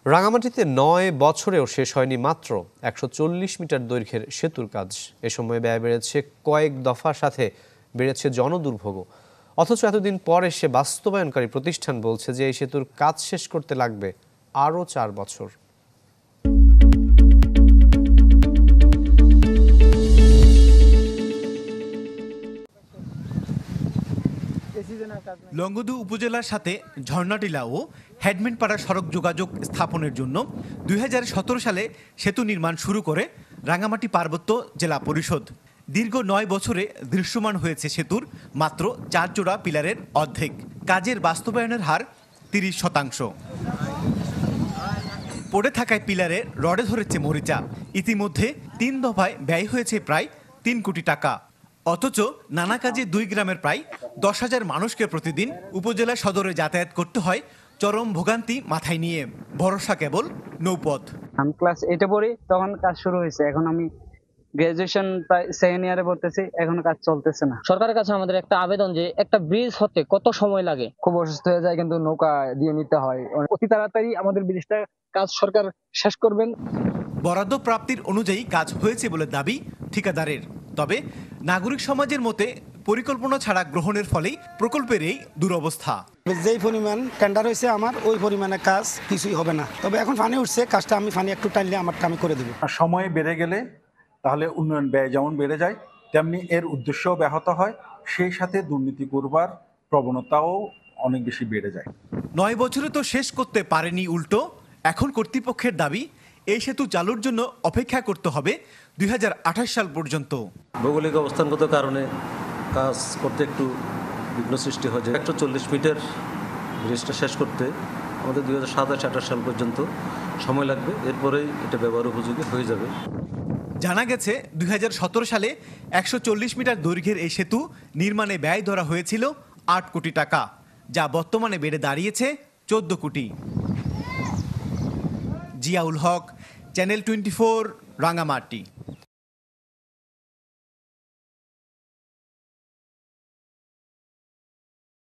রাঙামাটিতে ৯ বছরেও শেষ হয়নি মাত্র ১৪০ মিটার দৈর্ঘ্যের সেতুর কাজ। এ সময় ব্যয় বেড়েছে কয়েক দফার সাথে বেড়েছে জনদুর্ভোগও। অথচ এতদিন পর এসে বাস্তবায়নকারী প্রতিষ্ঠান বলছে যে এই সেতুর কাজ শেষ করতে লাগবে আরও ৪ বছর। লংগদু উপজেলার সাথে ঝর্ণাটিলা ও হেডম্যানপাড়া সড়ক যোগাযোগ স্থাপনের জন্য ২০১৭ সালে সেতু নির্মাণ শুরু করে রাঙামাটি পার্বত্য জেলা পরিষদ। দীর্ঘ ৯ বছরে দৃশ্যমান হয়েছে সেতুর মাত্র ৪ জোড়া পিলারের অর্ধেক। কাজের বাস্তবায়নের হার ৩০%। পড়ে থাকায় পিলারে রডে ধরেছে মরিচা। ইতিমধ্যে ৩ দফায় ব্যয় হয়েছে প্রায় ৩ কোটি টাকা। অথচ নানা কাজে ২ গ্রামের প্রায় ১০,০০০ মানুষকে প্রতিদিন উপজেলা সদরে যাতায়াত করতে হয় চরম ভোগান্তি মাথায় নিয়ে। ভরসা কেবল নৌপথ। আমি ক্লাস 8-এ পড়ি, তখন কাজ শুরু হয়েছে। এখন আমি গ্রাজুয়েশন প্রায় সেকেন্ড ইয়ারে পড়তেছি, এখন কাজ চলতেছে না। সরকারের কাছে আমাদের একটা আবেদন যে একটা ব্রিজ হতে কত সময় লাগে। খুব অসুস্থ হয়ে যায়, কিন্তু নৌকা দিয়ে নিতে হয়। অতি তাড়াতাড়ি আমাদের ব্রিজটা কাজ সরকার শেষ করবেন। বরাদ্দ প্রাপ্তির অনুযায়ী কাজ হয়েছে বলে দাবি ঠিকাদারের। তবে নাগরিক সমাজের মতে পরিকল্পনা ছাড়া গ্রহণের ফলেই প্রকল্পের এই দুরবস্থা। যেই পরিমাণ টেন্ডার হয়েছে আমার, ওই পরিমাণে কাজ কিছুই হবে না। তবে এখন ফানি উঠছে, কাজটা আমি ফানি একটু টানলে আমারটা আমি করে দেবো। সময় বেড়ে গেলে তাহলে উন্নয়ন ব্যয় যেমন বেড়ে যায়, তেমনি এর উদ্দেশ্যও ব্যাহত হয়। সেই সাথে দুর্নীতি করবার প্রবণতাও অনেক বেশি বেড়ে যায়। ৯ বছরে তো শেষ করতে পারেনি, উল্টো এখন কর্তৃপক্ষের দাবি এই সেতু চালুর জন্য অপেক্ষা করতে হবে ২০২৮ সাল পর্যন্ত। ভৌগোলিক অবস্থানগত কারণে কাজ করতে একটু বিঘ্ন সৃষ্টি হয়। ১৪০ মিটার ব্রিজটা শেষ করতে আমাদের ২০২৭-২৮ সাল পর্যন্ত সময় লাগবে। এরপরেই এটা ব্যবহার উপযোগী হয়ে যাবে। জানা গেছে ২০১৭ সালে ১৪০ মিটার দৈর্ঘ্যের এই সেতু নির্মাণে ব্যয় ধরা হয়েছিল ৮ কোটি টাকা, যা বর্তমানে বেড়ে দাঁড়িয়েছে ১৪ কোটি। জিয়াউল হক, চ্যানেল 24, রাঙামাটি।